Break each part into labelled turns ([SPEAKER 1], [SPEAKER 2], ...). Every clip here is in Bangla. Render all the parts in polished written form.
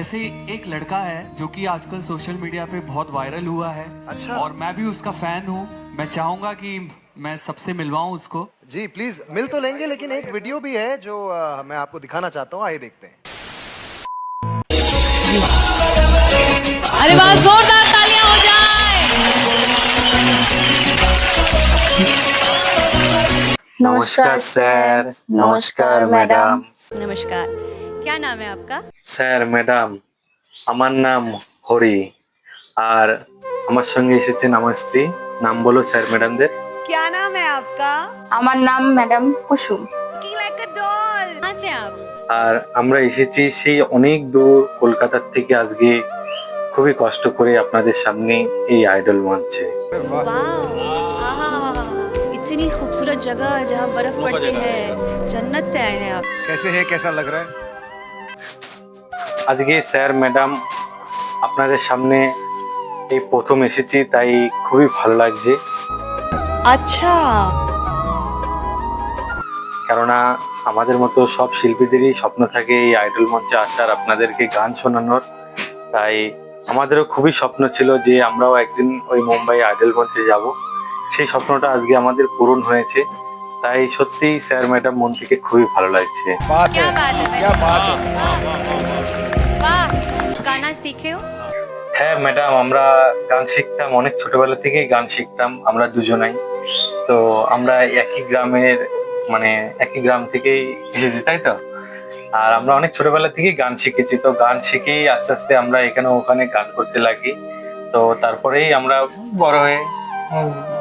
[SPEAKER 1] ऐसे एक लड़का है जो कि आजकल सोशल मीडिया पे बहुत वायरल हुआ है।
[SPEAKER 2] अच्छा।
[SPEAKER 1] और मैं भी उसका फैन हूँ। मैं चाहूंगा कि मैं सबसे मिलवाऊं उसको।
[SPEAKER 2] जी प्लीज मिल तो लेंगे, लेकिन एक वीडियो भी है जो मैं आपको दिखाना चाहता हूँ, आइए देखते हैं।
[SPEAKER 3] अरे वाह, जोरदार तालियां हो जाए।
[SPEAKER 4] नमस्कार सर, नमस्कार मैडम।
[SPEAKER 3] नमस्कार, क्या नाम है आपका?
[SPEAKER 4] স্যার ম্যাডাম, আমার নাম হরি, আর আমার সঙ্গে এসেছেন আমার স্ত্রী। নাম বলো স্যার ম্যাডামদের।
[SPEAKER 3] क्या नाम है आपका?
[SPEAKER 5] আমার নাম madam Kusum.
[SPEAKER 3] Like a doll। कहाँ से आप?
[SPEAKER 4] আর আমরা এসেছি সেই অনেক দূর কলকাতার থেকে আজকে খুবই কষ্ট করে আপনাদের সামনে এই আইডল মঞ্চে।
[SPEAKER 3] वाह, आहा, इतनी खूबसूरत जगह जहाँ बर्फ पड़ती है, जन्नत से आए हैं आप।
[SPEAKER 2] कैसे है, कैसा लग रहा है?
[SPEAKER 4] আজকে স্যার ম্যাডাম আপনাদের সামনে এই প্রথম এসেছি, তাই খুবই ভালো লাগছে।
[SPEAKER 3] अच्छा।
[SPEAKER 4] কেননা আমাদের মতো সব শিল্পীদেরই স্বপ্ন থাকে এই আইডল মঞ্চে আসার, আপনাদেরকে গান শোনানোর। তাই আমাদেরও খুবই স্বপ্ন ছিল যে আমরাও একদিন ওই মুম্বাই আইডল মঞ্চে যাব। সেই স্বপ্নটা আজকে আমাদের পূরণ হয়েছে। তাই সত্যি স্যার ম্যাডাম মন থেকে খুবই ভালো লাগছে।
[SPEAKER 3] क्या बात है, क्या बात है। वाह, गाना सीखे हो?
[SPEAKER 4] হ্যাঁ ম্যাডাম, আমরা গান শিখতাম, অনেক ছোটবেলা থেকেই গান শিখতাম আমরা দুজনাই। তো আমরা একই গ্রামের, মানে একই গ্রাম থেকেই এসেছি, তাই তো। আর আমরা অনেক ছোটবেলা থেকেই গান শিখেছি, তো গান শিখেই আস্তে আস্তে আমরা এখানে ওখানে গান করতে লাগি। তো তারপরেই আমরা বড় হয়ে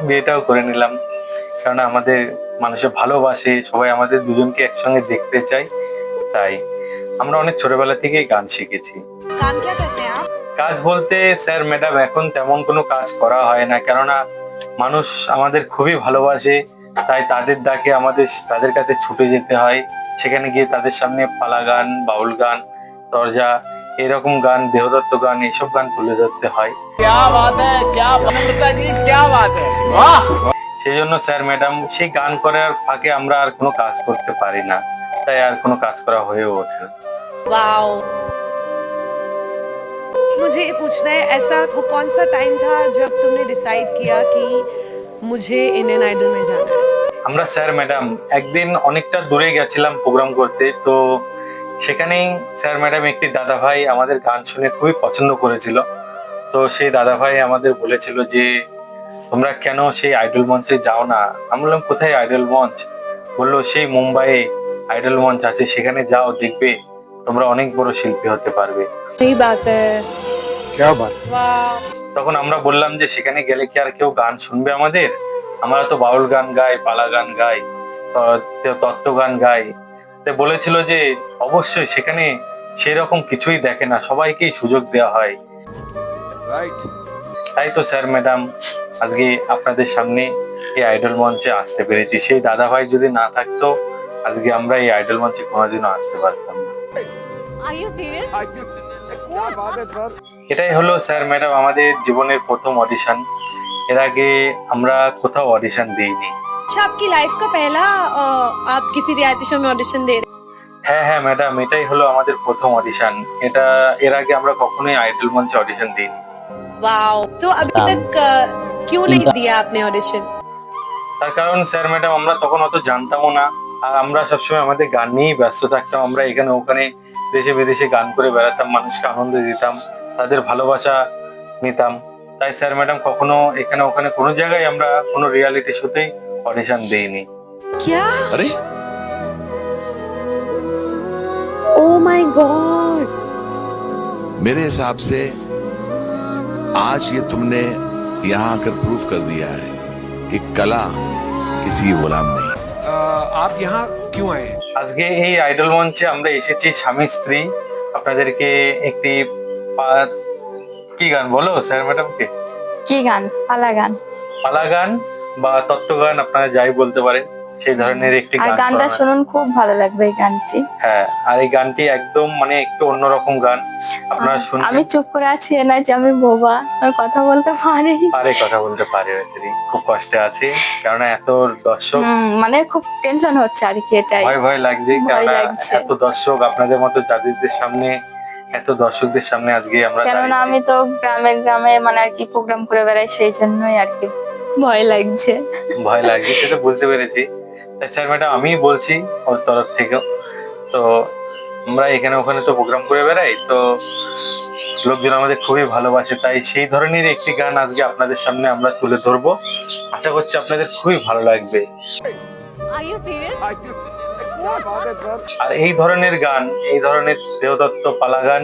[SPEAKER 4] বিয়েটাও করে নিলাম, কারণ আমাদের মানুষে ভালোবাসে, সবাই আমাদের দুজনকে একসঙ্গে দেখতে চাই। তাই আমরা অনেক ছোটবেলা থেকেই গান শিখেছি।
[SPEAKER 3] काम क्या करते हैं आप?
[SPEAKER 4] কাজ বলতে স্যার ম্যাডাম এখন তেমন কোনো কাজ করা হয় না, কেননা মানুষ আমাদের খুবই ভালোবাসে। তাই তাদের ডাকে আমাদের তাদের কাছে ছুটে যেতে হয়, সেখানে গিয়ে তাদের সামনে পালা গান, বাউল গান, তরজা, এরকম গান, দেহদত্ত গান, এইসব গান তুলে ধরতে হয়। সেই জন্য স্যার ম্যাডাম সেই গান করার ফাঁকে আমরা আর কোনো কাজ করতে পারি না, তাই আর কোনো কাজ করা হয়ে ওঠে না।
[SPEAKER 6] वाओ, मुझे ये पूछना है, ऐसा वो कौन सा टाइम था जब तुमने डिसाइड किया कि मुझे इंडियन आइडल में जाना है?
[SPEAKER 4] আমরা স্যার ম্যাডাম একদিন অনেকটা দূরে গেছিলাম প্রোগ্রাম করতে। তো সেখানেই স্যার ম্যাডাম একটি দাদা ভাই আমাদের গান শুনে খুবই পছন্দ করেছিল। তো সেই দাদা ভাই আমাদের বলেছিল যে তোমরা কেন সেই আইডল মঞ্চে যাও না। আমি বললাম কোথায় আইডল মঞ্চ? বললো সেই মুম্বাইয়ে আইডল মঞ্চ আছে, সেখানে যাও, দেখবে তোমরা অনেক বড় শিল্পী হতে পারবে।
[SPEAKER 6] सही बात है।
[SPEAKER 2] क्या बात?
[SPEAKER 6] वाह,
[SPEAKER 4] তখন আমরা বললাম যে সেখানে গেলে কি আর কেউ গান শুনবে আমাদের? আমরা তো বাউল গান গাই, পালা গান গাই, তত্ত্ব গান গাই। তো বলেছিল যে অবশ্যই সেখানে সেরকম কিছুই দেখে না, সবাইকেই সুযোগ দেওয়া হয়।
[SPEAKER 2] राइट।
[SPEAKER 4] তাই তো স্যার ম্যাডাম আজকে আপনাদের সামনে এই আইডল মঞ্চে আসতে পেরেছি। সেই দাদা ভাই যদি না থাকতো আজকে আমরা এই আইডল মঞ্চে কোনোদিনও আসতে পারতাম না।
[SPEAKER 3] Are you serious?
[SPEAKER 2] क्या बात है सर?
[SPEAKER 4] এটাই হলো স্যার ম্যাডাম আমাদের জীবনের প্রথম অডিশন। এর আগে আমরা কোথাও অডিশন দিইনি।
[SPEAKER 6] अच्छा, आपकी लाइफ का पहला आप किसी रियलिटी शो में ऑडिशन दे रहे
[SPEAKER 4] হ্যাঁ হ্যাঁ ম্যাডাম, এটাই হলো আমাদের প্রথম অডিশন। এর আগে আমরা কখনোই আইডল মঞ্চে অডিশন দিইনি।
[SPEAKER 6] हैं? वाओ, तो अभी तक क्यों नहीं दिया आपने ऑडिशन?
[SPEAKER 4] তার কারণ স্যার ম্যাডাম আমরা তখন অত জানতামও না, আর আমরা সবসময় আমাদের গান নিয়েই ব্যস্ত থাকতাম। আমরা এখানে ওখানে দেশে বিদেশে গান করে বেড়াতাম, মানুষকে আনন্দ দিতাম, তাদের ভালোবাসা নিতাম। তাই স্যার ম্যাডাম কখনো এখানে ওখানে কোনো জায়গায় আমরা কোনো রিয়ালিটি শোতেই অডিশন দেইনি।
[SPEAKER 6] क्या?
[SPEAKER 2] अरे
[SPEAKER 6] ओ माय गॉड,
[SPEAKER 7] मेरे हिसाब से आज ये तुमने यहाँ आकर प्रूफ कर दिया है कि कला किसी गुलाम नहीं।
[SPEAKER 2] आप यहाँ क्यों आए हैं?
[SPEAKER 4] আজকে এই আইডল মঞ্চে আমরা এসেছি স্বামী স্ত্রী। আপনাদেরকে একটি কি গান বলো স্যার ম্যাডামকে?
[SPEAKER 5] কি গান? পালা গান।
[SPEAKER 4] পালা গান বা তত্ত্ব গান, আপনারা যাই বলতে পারেন, সেই ধরনের একটি
[SPEAKER 5] আর
[SPEAKER 4] গান
[SPEAKER 5] গানটা
[SPEAKER 4] শোনানো।
[SPEAKER 5] শুনুন, খুব ভালো লাগবে এই গানটি।
[SPEAKER 4] হ্যাঁ, আর এই গানটি একদম মানে একটু অন্যরকম গান, আপনারা
[SPEAKER 5] আমি
[SPEAKER 4] শুনবেন।
[SPEAKER 5] চুপ করে আছি এ নয় যে আমি বোবা, আমি কথা বলতে পারি।
[SPEAKER 4] কথা বলতে পারে বেচারি, খুব কষ্টে আছে, কেননা এত দর্শক,
[SPEAKER 5] মানে খুব টেনশন হচ্ছে আর কি, এটাই
[SPEAKER 4] ভয় ভয় লাগছে,
[SPEAKER 5] ভয়
[SPEAKER 4] কেননা
[SPEAKER 5] লাগছে।
[SPEAKER 4] এত দর্শক আপনাদের মতো জাজেসদের সামনে এত দর্শকদের সামনে আজকে আমরা
[SPEAKER 5] কেননা
[SPEAKER 4] দাঁড়িয়েছি।
[SPEAKER 5] আমি তো গ্রামে গ্রামে মানে আর কি প্রোগ্রাম করে বেড়াই, সেই জন্যই আর কি ভয় লাগছে।
[SPEAKER 4] ভয় লাগছে সেটা বুঝতে পেরেছি। তাই স্যার ম্যাডাম আমি বলছি ওর তরফ থেকেও, তো আমরা এখানে ওখানে তো প্রোগ্রাম করে বেড়াই, তো লোকজন আমাদের খুবই ভালোবাসে, তাই সেই ধরনের একটি গান আজকে আপনাদের সামনে আমরা তুলে ধরবো। আশা করছি আপনাদের খুবই ভালো লাগবে।
[SPEAKER 3] Are you serious?
[SPEAKER 4] আর এই ধরনের গান, এই ধরনের দেবদত্ত পালা গান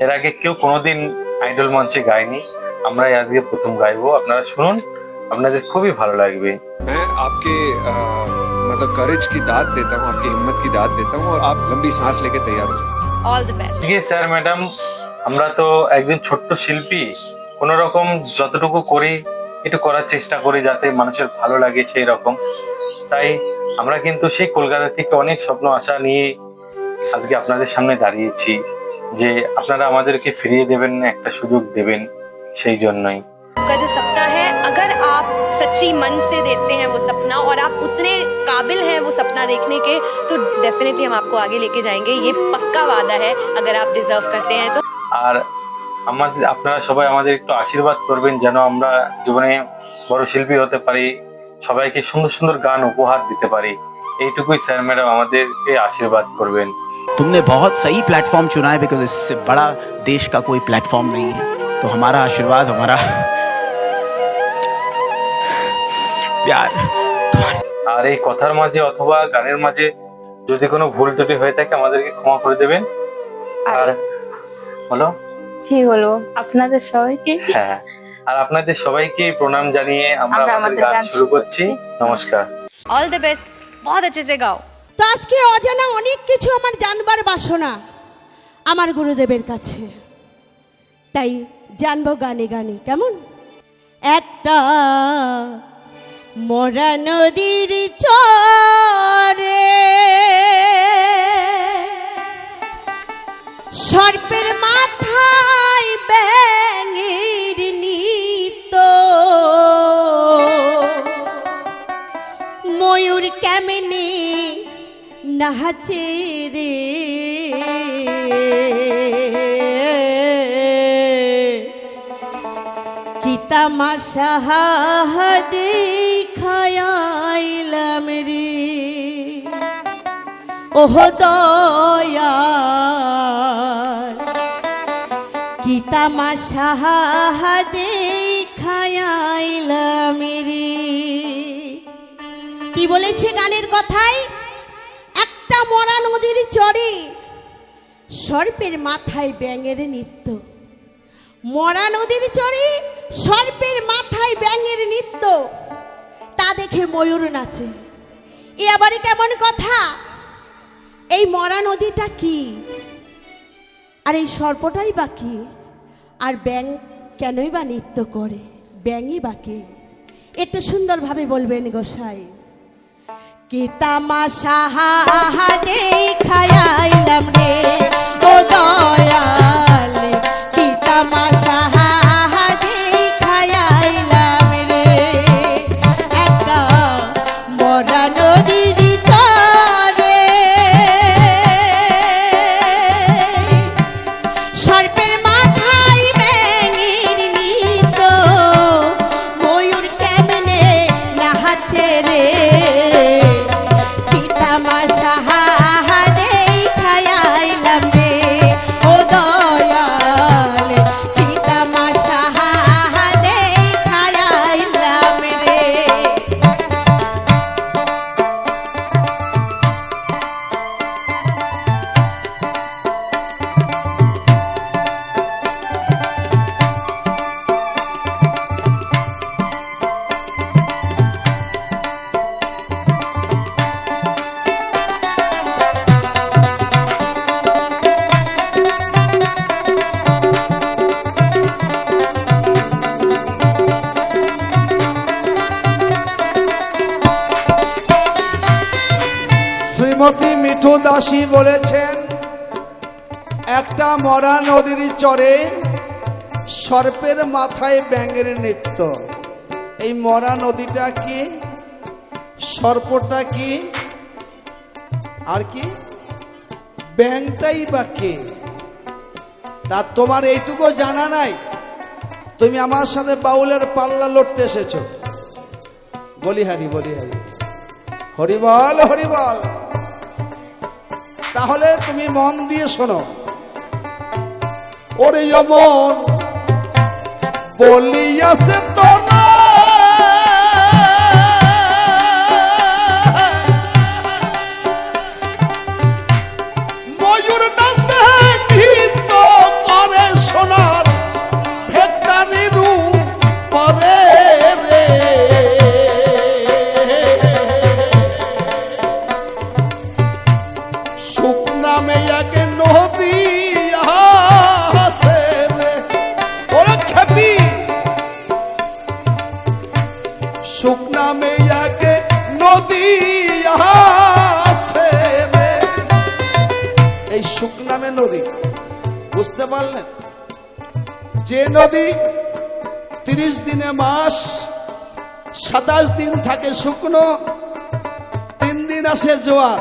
[SPEAKER 4] এর আগে কেউ কোনোদিন আইডল মঞ্চে গায়নি, আমরাই আজকে প্রথম গাইবো। আপনারা শুনুন, আপনাদের খুবই ভালো লাগবে।
[SPEAKER 8] मैं आपके मतलब करेज की दाद देता हूँ, आपकी हिम्मत की दाद देता हूँ और आप लंबी सांस लेके तैयार हो जाए।
[SPEAKER 6] All the best.
[SPEAKER 4] ঠিক আছে স্যার ম্যাডাম, আমরা তো একজন ছোট্ট শিল্পী, কোন রকম যতটুকু করি একটু করার চেষ্টা করি যাতে মানুষের ভালো লাগে সেই রকম। তাই আমরা কিন্তু সেই কলকাতা থেকে অনেক স্বপ্ন আশা নিয়ে আজকে আপনাদের সামনে দাঁড়িয়েছি, যে আপনারা আমাদেরকে ফিরিয়ে দেবেন, একটা সুযোগ দেবেন, সেই জন্যই।
[SPEAKER 6] का जो सपना है, अगर आप सच्ची मन से देते हैं वो सपना और आप उतने काबिल हैं वो सपना देखने के, तो डेफिनेटली हम आपको आगे लेके जाएंगे, ये पक्का वादा है, अगर आप डिजर्व करते हैं तो।
[SPEAKER 4] আর আমাদের আপনারা সবাই আমাদের একটু আশীর্বাদ করবেন যেন আমরা জীবনে বড় শিল্পী হতে পারি, সবাইকে সুন্দর সুন্দর গান উপহার দিতে পারি, এইটুকুই স্যার ম্যাডাম আমাদেরকে আশীর্বাদ করবেন।
[SPEAKER 9] तुमने बहुत सही प्लेटफॉर्म चुना है, बिकॉज इससे बड़ा देश का कोई प्लेटफॉर्म नहीं है। तो हमारा आशीर्वाद, हमारा प्यार
[SPEAKER 4] আর এই কথার মাঝে অথবা গানের মাঝে যদি কোনো ভুল ত্রুটি হয়ে থাকে আমাদেরকে ক্ষমা করে দেবেন। আর বলো
[SPEAKER 5] কি বলবো, আপনাদের সবাইকে
[SPEAKER 4] হ্যাঁ, আর আপনাদের সবাইকে প্রণাম জানিয়ে আমরা আমাদের গান শুরু করছি। নমস্কার।
[SPEAKER 3] All the best. बहुत अच्छे से गाओ।
[SPEAKER 10] তো আজকে অজানা অনেক কিছু আমার জানবার বাসনা আমার গুরুদেবের কাছে, তাই জানবো গানে গানে। কেমন? একটা মরা নদীর চরে সর্পের মাথায় ব্যাঙের নিত, ময়ূর কেমনে নাচে রে, কি তামাশা দেখাইলাম রে, ওহ দয়াল, কি তামাশা দেখাইলাম রে। কি বলেছে গানের কথায়? একটা মরা নদীর চরে সর্পের মাথায় ব্যাঙের নৃত্য, মরা নদীর চরে সর্পের মাথায় ব্যাঙের নৃত্য, তা দেখে ময়ূর নাচে। এ আবার কেমন কথা? এই মরা নদীটা কি, আর এই সর্পটাই বা কি, আর ব্যাঙ কেনই বা নৃত্য করে, ব্যাঙই বা কে? একটু সুন্দরভাবে বলবেন গোসাই। কি তামাশা দেখাইলাম রে, ও দয়াল, কি তামাশা দেখাইলাম রে, একটা মরা নদীর চরে সর্পের মাথায় ব্যাঙের নৃত্য, ময়ূর কেমনে নাচে রে,
[SPEAKER 11] শ্রীমতী মিঠু দাসী বলেছেন, একটা মরা নদীর চরে সর্পের মাথায় ব্যাঙের নৃত্য। এই মরা নদীটা কি, সর্পটা কি, আর কি ব্যাঙটাই বা কে? তা তোমার এইটুকু জানা নাই তুমি আমার সাথে বাউলের পাল্লা লড়তে এসেছো। বলি হারি, বলি হারি, হরি বল, হরি বল। তাহলে তুমি মন দিয়ে শোনো। ওরে মন বলিয়াছে তোরা ময়ূর নাচে নৃত্য করে সোনার ভেক্তারি রূপ পরে রে। সুখ নামে এক নদী আছে রে। ওরে খেপি, সুখ নামে এক নদী আছে রে। এই সুখ নামে নদী, বুঝতে পারলেন? যে নদী 30 দিনে মাস, 27 দিন থাকে শুকনো, 3 দিন আসে জোয়ার।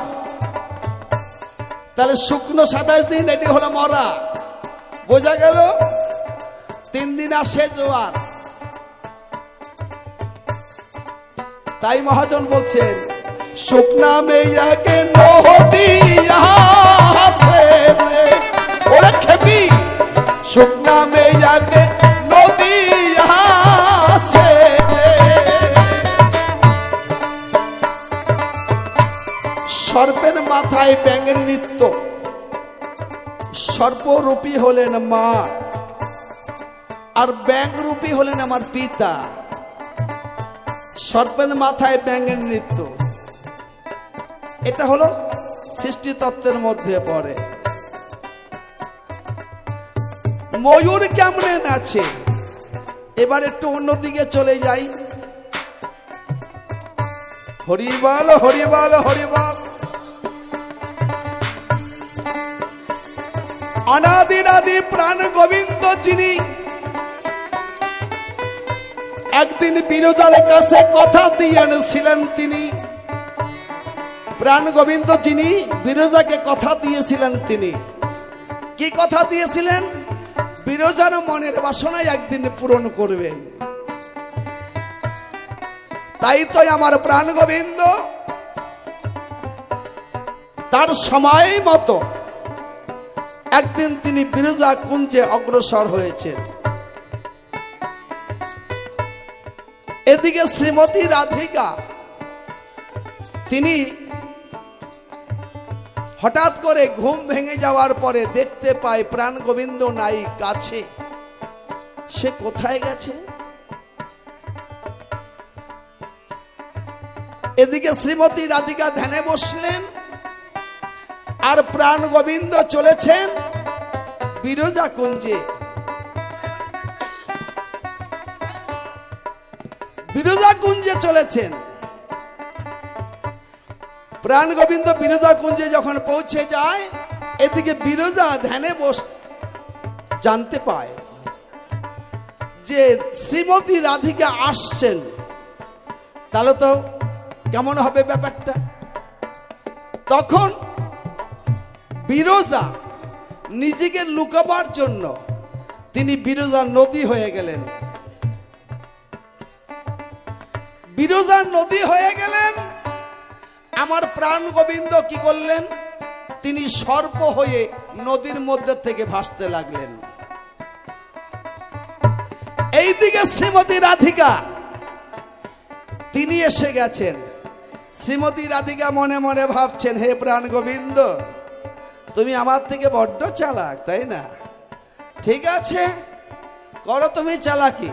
[SPEAKER 11] তাহলে শুকনো 27 দিন, এটি হলো মরা। বোঝা গেল? 3 দিন আসে জোয়ার। তাই মহাজন বলছেন সুখ নামে এক নদী আছে রে। ওরে খেপি, সুখ নামে এক নদী আছে রে। সর্পের মাথায় ব্যাঙের নৃত্য। সর্পরূপী হলেন মা, আর ব্যাঙরূপী হলেন আমার পিতা। সর্পের মাথায় ব্যাঙের নৃত্য, এটা হলো সৃষ্টি তত্ত্বের মধ্যে পড়ে। ময়ূর কেমনে নাচে, এবার একটু অন্যদিকে চলে যাই। হরি বল, হরি বল, হরি বল। অনাদিরাদি প্রাণ গোবিন্দ যিনি একদিন বিরজার কাছে কথা দিয়েছিলেন, তিনি প্রাণ গোবিন্দ যিনি বিরজাকে কথা দিয়েছিলেন, তিনি কি কথা দিয়েছিলেন? বিরজার মনের বাসনা একদিন পূরণ করবেন। তাই তো আমার প্রাণ গোবিন্দ তার সময় মতো একদিন তিনি বিরজা কুঞ্জে অগ্রসর হয়েছেন। এদিকে শ্রীমতী রাধিকা তিনি হঠাৎ করে ঘুম ভেঙে যাওয়ার পরে দেখতে পায় প্রাণ গোবিন্দ নাই কাছে। সে কোথায় গেছে? এদিকে শ্রীমতী রাধিকা ধ্যানে বসলেন, আর প্রাণ গোবিন্দ চলেছেন বিরজা কুঞ্জে। বিরজা কুঞ্জে চলেছেন। প্রাণ গোবিন্দ বিরজা কুঞ্জে যখন পৌঁছে যায়, এদিকে বিরজা ধ্যানে বস জানতে পায় যে শ্রীমতী রাধিকা আসছেন। তাহলে তো কেমন হবে ব্যাপারটা? তখন বিরজা নিজেকে লুকাবার জন্য তিনি বিরজা নদী হয়ে গেলেন। বিরজা নদী হয়ে গেলেন। আমার প্রাণ গোবিন্দ কি করলেন? তিনি সর্প হয়ে নদীর মধ্যে থেকে ভাসতে লাগলেন। এইদিকে শ্রীমতী রাধিকা তিনি এসে গেছেন। শ্রীমতী রাধিকা মনে মনে ভাবছেন, হে প্রাণ গোবিন্দ, তুমি আমার থেকে বড্ড চালাক, তাই না? ঠিক আছে, করো তুমি চালাকি,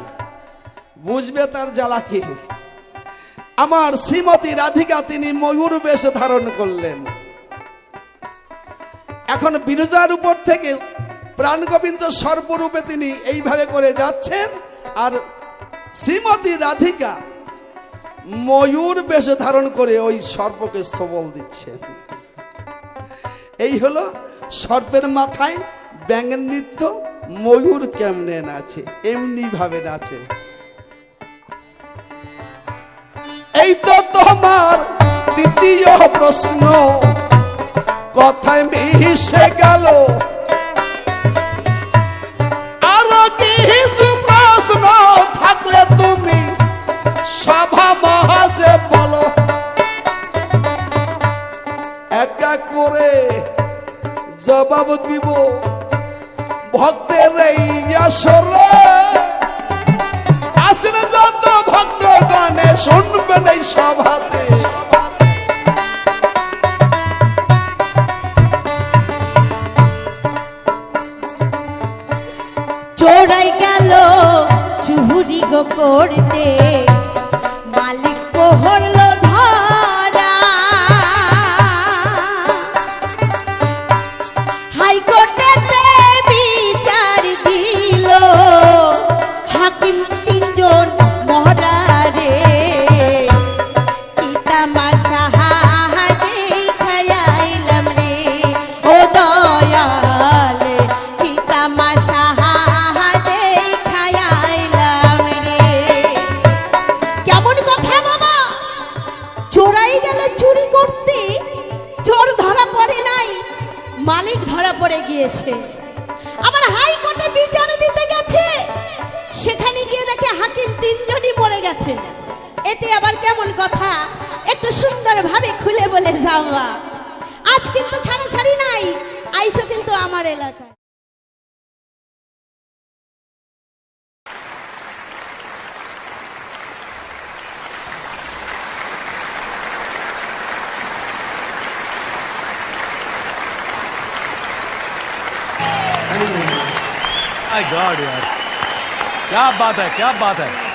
[SPEAKER 11] বুঝবে তার জ্বালাকি। আমার শ্রীমতী রাধিকা তিনি ময়ূর বেশ ধারণ করলেন। এখন বিরজার উপর থেকে প্রাণ গোবিন্দ সর্পরূপে তিনি এইভাবে করে যাচ্ছেন, আর শ্রীমতী রাধিকা ময়ূর বেশ ধারণ করে ওই সর্পকে সবল দিচ্ছেন। এই হলো সর্পের মাথায় ব্যাঙের নৃত্য। ময়ূর কেমনে নাচে? এমনি ভাবে নাচে। এই তো তোমার দ্বিতীয় প্রশ্ন কথায় মিশে গেল। বসবেন এই সভাতে।
[SPEAKER 10] চোরাই গেল চুরি গো করতে, মালিক পহরলো ধরা। হাইকোর্টেতে বিচার দিল হাকিম তিনজন মহরা রে। কি তামাশা দেখাইলাম রে ও দয়ালে, কি তামাশা দেখাইলাম রে। কেমন কথা বাবা, চোরাই গেলে চুরি করতে, চোর ধরা পড়ে নাই, মালিক ধরা পড়ে গিয়েছে। আবার হাইকোর্টে বিচার দিতে গেছে, সেখানে গিয়ে দেখে হাকিম তিনজনই মরে গেছে। এটি আবার কেমন কথা, একটু সুন্দর ভাবে খুলে বলে যাওয়া। আজ কিন্তু ছাড়াছাড়ি নাই, আইছো কিন্তু আমার এলাকায়।
[SPEAKER 12] माय गॉड यार, क्या बात है, क्या बात है।